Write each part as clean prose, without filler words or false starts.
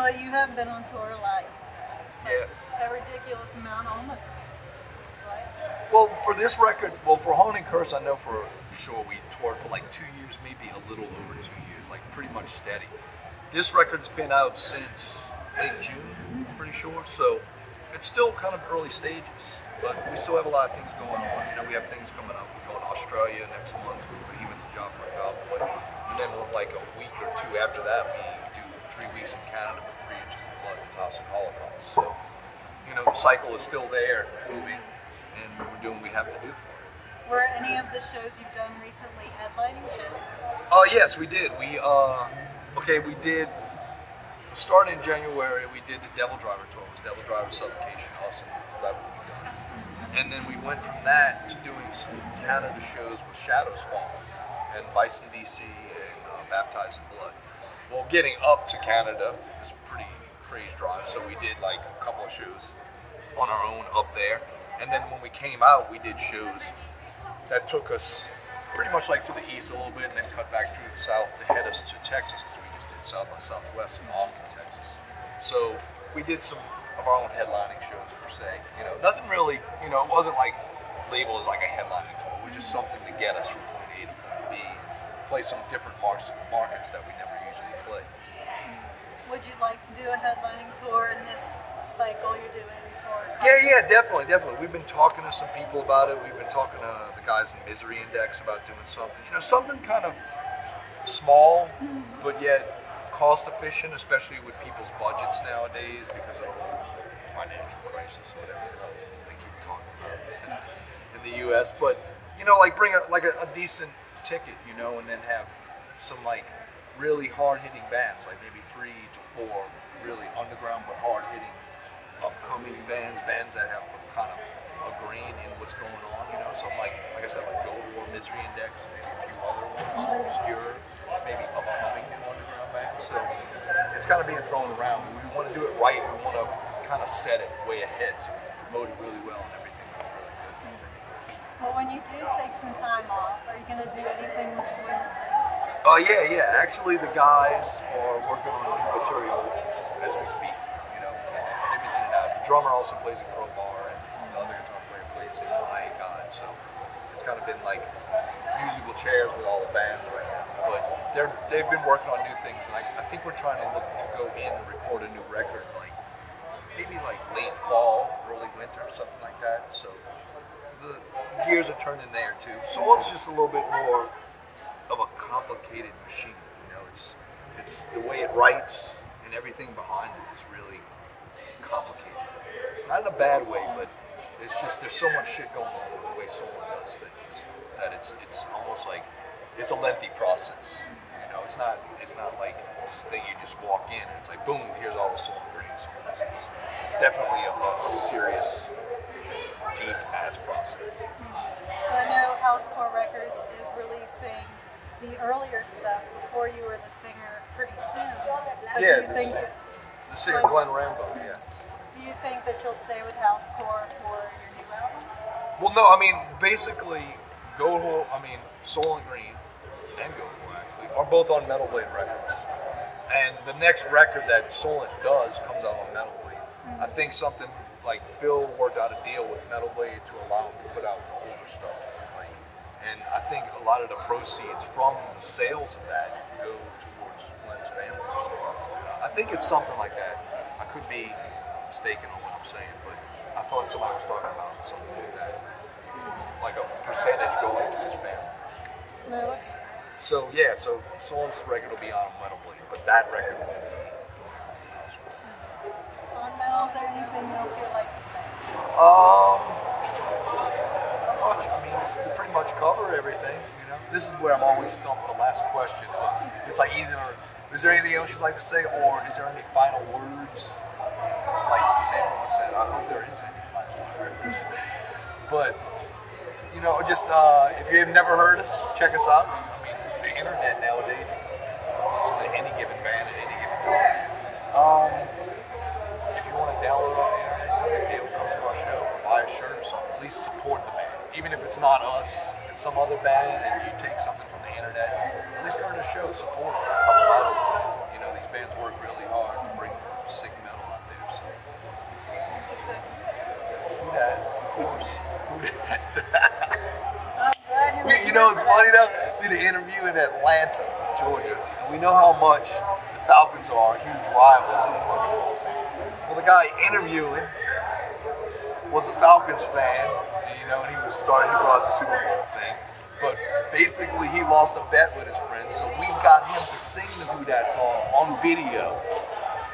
Well, you have been on tour a lot, you said. Yeah. A ridiculous amount, almost 2 years, it seems like. Well, for this record, for Haunting Curse, I know for sure we toured for like 2 years, maybe a little over 2 years, like pretty much steady. This record's been out since late June, I'm pretty sure, so it's still kind of early stages, but we still have a lot of things going on. You know, we have things coming up. We're going to Australia next month with Behemoth and Job for a Cowboy, and then like a week or two after that, we do 3 weeks in Canada with 3 Inches of Blood and Toxic Holocaust. So, you know, the cycle is still there, it's moving, and we're doing what we have to do for it. Were any of the shows you've done recently headlining shows? Oh, yes, we did. We did, starting in January, we did the Devil Driver tour. It was Devil Driver Suffocation, awesome. That would be done. And then we went from that to doing some Canada shows with Shadows Fall and Bison DC and Baptized in Blood. Well, getting up to Canada is a pretty crazy drive, so we did like a couple of shows on our own up there. And then when we came out, we did shows that took us pretty much like to the east a little bit and then cut back through the south to head us to Texas, because we just did South by Southwest in Austin, Texas. So we did some of our own headlining shows per se. You know, nothing really, you know, it wasn't like labeled as like a headlining tour. It was just something to get us from point A to point B and play some different markets that we never usually play. Would you like to do a headlining tour in this cycle you're doing for? Yeah, definitely. We've been talking to some people about it. We've been talking to the guys in Misery Index about doing something. You know, something kind of small, but yet cost efficient, especially with people's budgets nowadays because of the whole financial crisis or whatever they keep talking about in the U.S. But you know, like bring a decent ticket, you know, and then have some like really hard-hitting bands, like maybe 3 to 4 really underground but hard-hitting upcoming bands that have kind of a grain in what's going on, you know. So like I said, like Goatwhore, Misery Index, maybe a few other ones, obscure, maybe upcoming new underground bands. So it's kind of being thrown around. We want to do it right. We want to kind of set it way ahead so we can promote it really well and everything is really good. Well, when you do take some time off, are you going to do anything with Swimming? Yeah. Actually, the guys are working on new material as we speak. You know, everything. The drummer also plays a crowbar, and the other guitar player plays a Mckane. So it's kind of been like musical chairs with all the bands right now. But they've been working on new things, and I think we're trying to look to go in and record a new record, like maybe like late fall, early winter, something like that. So the gears are turning there too. So it's just a little bit more of a complicated machine, you know. It's the way it writes and everything behind it is really complicated. Not in a bad way, but it's just there's so much shit going on with the way Solon does things that it's almost like it's a lengthy process. You know, it's not like this thing you just walk in and it's like boom, here's all the Solon grains. It's definitely a serious, deep ass process. Well, I know Housecore Records is releasing the earlier stuff before you were the singer pretty soon. But Yeah, do you think the singer Glenn Rambo, yeah. Do you think that you'll stay with Housecore for your new album? Well, no, I mean, basically, Soul and Green and Goatwhore actually are both on Metal Blade Records. And the next record that Solent does comes out on Metal Blade. I think something like Phil worked out a deal with Metal Blade to allow him to put out the older stuff. And I think a lot of the proceeds from the sales of that go towards Glenn's family or something. I think it's something like that. I could be mistaken on what I'm saying, but I thought somebody was talking about something like that. Like a percentage going to his family or something. No. So yeah, so Solon's record will be on Metal Blade, but that record will be on Housecore. On Metal, is there anything else you'd like to say? Not much. I mean, we pretty much cover everything, you know. This is where I'm always stumped, the last question. It's like either, is there anything else you'd like to say, or is there any final words? Like Samuel said, I hope there isn't any final words. But, you know, just, if you've never heard us, check us out. I mean, the internet nowadays, you can listen to any given band at any given time. If you want to download off the internet, be able to come to our show, buy a shirt or something, at least support the band. Even if it's not us, if it's some other band and you take something from the internet, at least come to the show, support them, help them out a little bit. You know, these bands work really hard to bring sick metal out there. So. It's a, Who dat? Of course. Who dat? I'm glad You know, it's funny though. Did an interview in Atlanta, Georgia. And we know how much the Falcons are huge rivals in the fucking World Series. Well, the guy interviewing was a Falcons fan, you know, and he brought up the Super Bowl thing. But basically, he lost a bet with his friend, so we got him to sing the Who Dat song on video.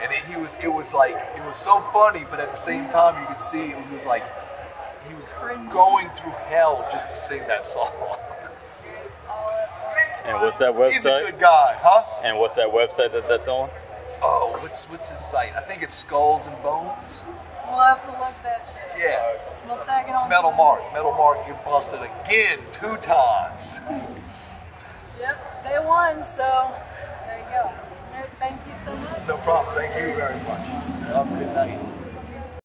And it was so funny, but at the same time, you could see he was going through hell just to sing that song. And what's that website? He's a good guy, huh? And what's that website that's on? Oh, what's his site? I think it's Skulls and Bones. We'll have to look that shit. Yeah. We'll tag it It's on. Metal Mark. Metal Mark, you busted again 2 times. Yep, they won, so there you go. Thank you so much. No problem. Thank you very much. Have a good night.